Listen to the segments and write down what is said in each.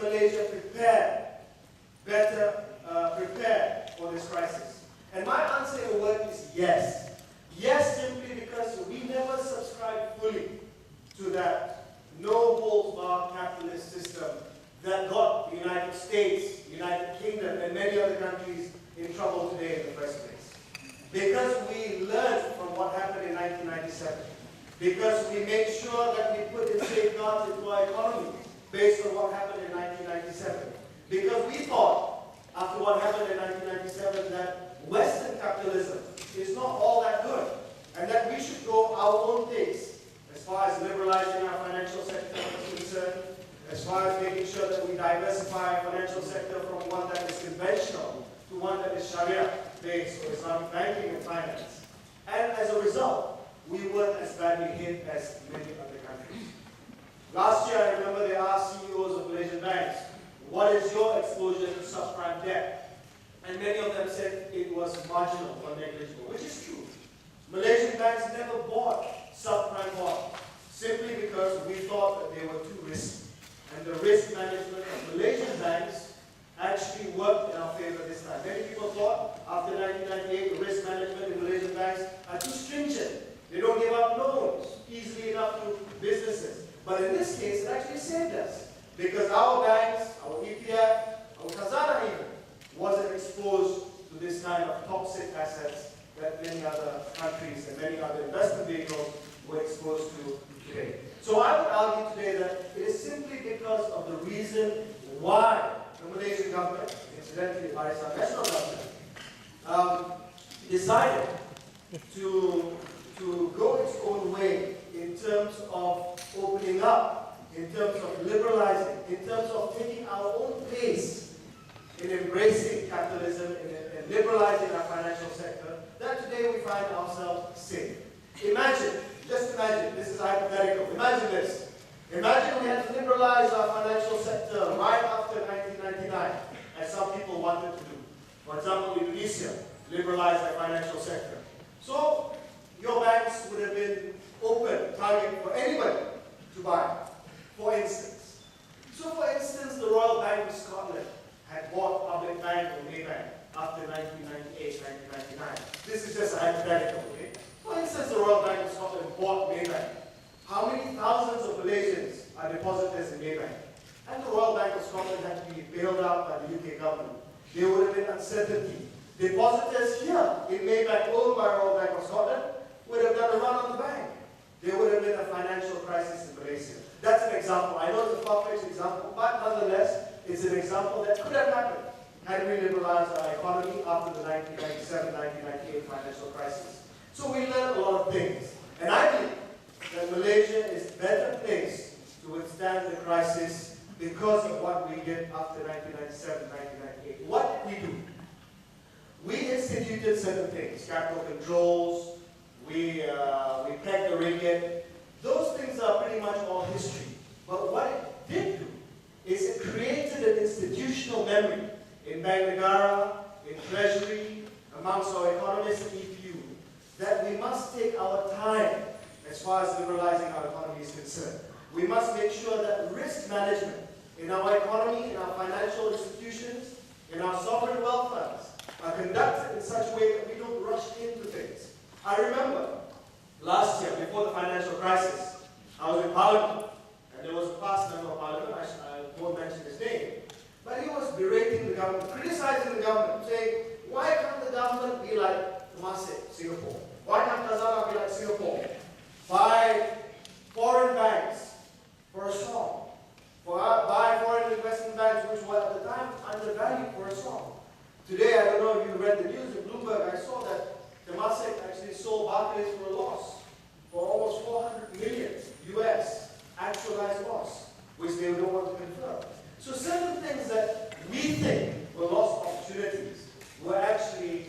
Malaysia better prepared for this crisis? And my answer in a word is yes. Yes, simply because we never subscribed fully to that no-holds-barred capitalist system that got the United States, United Kingdom, and many other countries in trouble today in the first place. Because we learned from what happened in 1997. Because we made sure that we put in safeguards into our economy based on what happened in 1997. Because we thought, after what happened in 1997, that Western capitalism is not all that good, and that we should go our own pace as far as liberalizing our financial sector is concerned, as far as making sure that we diversify our financial sector from one that is conventional to one that is Sharia-based or Islamic banking and finance. And as a result, we weren't as badly hit as many other countries. Last year, I remember they asked CEOs of Malaysian banks, what is your exposure to subprime debt? And many of them said it was marginal or negligible, which is true. Malaysian banks never bought subprime bonds, simply because we thought that they were too risky. And the risk management of Malaysian banks actually worked in our favor this time. Many people thought after 1998 the risk management in Malaysian banks are too stringent. They don't give up loans easily enough to businesses. But in this case, it actually saved us. Because our banks, our EPF, our Khazanah even, wasn't exposed to this kind of toxic assets that many other countries and many other investment vehicles were exposed to today. So I would argue today that it is simply because of the reason why the Malaysian government, incidentally by our national government, decided to go its own way in terms of opening up, in terms of liberalizing, in terms of taking our own pace in embracing capitalism and liberalizing our financial sector, that today we find ourselves safe. Imagine, just imagine, this is hypothetical, imagine this. Imagine we had to liberalize our financial sector right after 1999, as some people wanted to do. For example, Indonesia liberalized their financial sector. So, your banks would have been open, target for anybody to buy, for instance. So, for instance, the Royal Bank of Scotland had bought Public Bank or Maybank after 1998, 1999. This is just a hypothetical, okay? For instance, the Royal Bank of Scotland bought Maybank. How many thousands of Malaysians are depositors in Maybank? And the Royal Bank of Scotland had to be bailed out by the UK government. There would have been uncertainty. Depositors here in Maybank, owned by Royal Bank of Scotland, would have done a run on the bank. There would have been a financial crisis in Malaysia. That's an example. I know it's a far-fetched example, but nonetheless, it's an example that could have happened had we liberalized our economy after the 1997-1998 financial crisis. So we learned a lot of things. And I believe that Malaysia is better placed to withstand the crisis because of what we did after 1997-1998. What did we do? We instituted certain things, capital controls, we pegged the ringgit. Those things are pretty much all history. But what it did do is it created an institutional memory in Bank Negara, in Treasury, amongst our economists at EPU, that we must take our time as far as liberalizing our economy is concerned. We must make sure that risk management in our economy, in our financial institutions, in our sovereign wealth funds are conducted in such a way that we don't rush into things. I remember last year, before the financial crisis, I was in Parliament, and there was a past member of Parliament, I won't mention his name, but he was berating the government, criticizing the government, saying, why can't the government be like Temasek, Singapore? Why can't Khazanah be like Singapore? Buy foreign banks for a song. Buy foreign investment banks, which were at the time undervalued for a song. Today, I don't know if you read the news in Bloomberg, I saw that Temasek actually sold Barclays for a loss, for almost 400 million US, actualized loss, which they don't want to confirm. So certain things that we think were lost opportunities were actually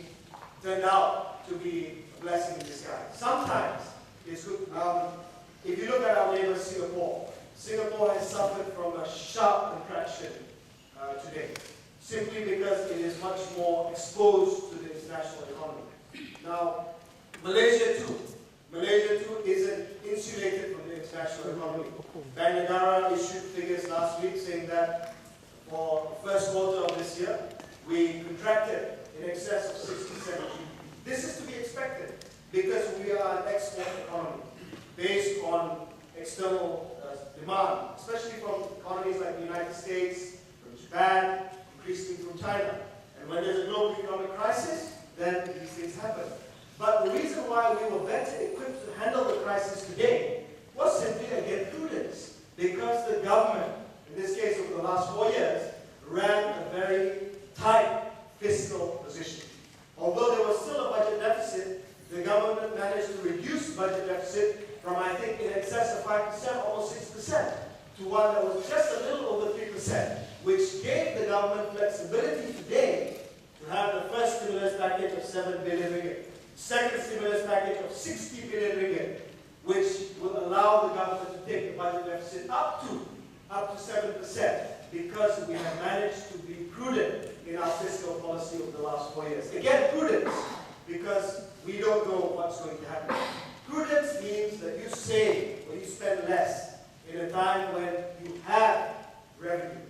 turned out to be a blessing in disguise. Sometimes it's good. If you look at our neighbor Singapore, Singapore has suffered from a sharp contraction today, simply because it is much more exposed to the international economy. Now, Malaysia too isn't insulated from the international economy. Bank Negara issued figures last week saying that for the first quarter of this year, we contracted in excess of 6%. This is to be expected because we are an export economy based on external demand, especially from economies like the United States, from Japan, increasingly from China. And when there's a global economic crisis, then these things happen. But the reason why we were better equipped to handle the crisis today was simply, again, prudence. Because the government, in this case over the last 4 years, ran a very tight fiscal position. Although there was still a budget deficit, the government managed to reduce the budget deficit from, I think, in excess of 5%, almost 6%, to one that was just a little over 3%, which gave the government flexibility today to have the first stimulus package of 7 billion ringgit, second stimulus package of 60 billion ringgit, which will allow the government to take the budget deficit up to 7%, because we have managed to be prudent in our fiscal policy over the last 4 years. Again, prudence, because we don't know what's going to happen. Prudence means that you save or you spend less in a time when you have revenue,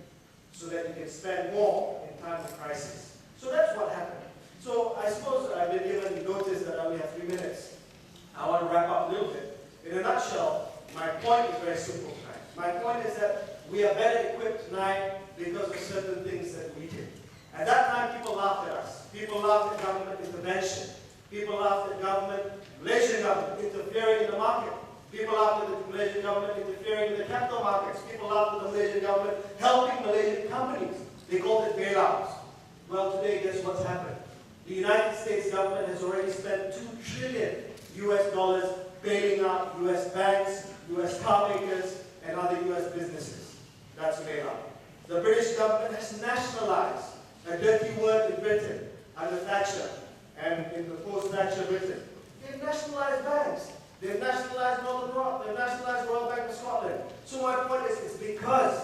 so that you can spend more in time of crisis. So that's what happened. So I suppose I've been given notice that I only have 3 minutes. I want to wrap up a little bit. In a nutshell, my point is very simple tonight. My point is that we are better equipped tonight because of certain things that we did. At that time, people laughed at us. People laughed at government intervention. People laughed at government, Malaysian government, interfering in the market. People laughed at the Malaysian government interfering in the capital markets. People laughed at the Malaysian government helping Malaysian companies. They called it bailouts. Well, today, guess what's happened? The United States government has already spent $2 trillion US bailing out US banks, US car makers, and other US businesses. That's a bailout. The British government has nationalized, a dirty word in Britain, under Thatcher, and in the post-Thatcher Britain. They've nationalized banks. They've nationalized Northern Rock. They've nationalized Royal Bank of Scotland. So my point is, it's because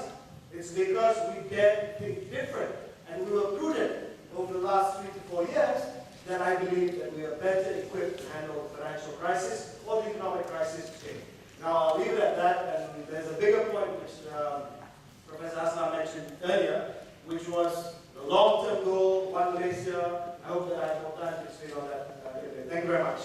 we dared to think different, and we were prudent over the last 3 to 4 years, that I believe that we are better equipped to handle the financial crisis or the economic crisis today. Now, I'll leave it at that, and there's a bigger point which Professor Hassan mentioned earlier, which was the long-term goal, One Malaysia. I hope that I have more time to explain on that. Thank you very much.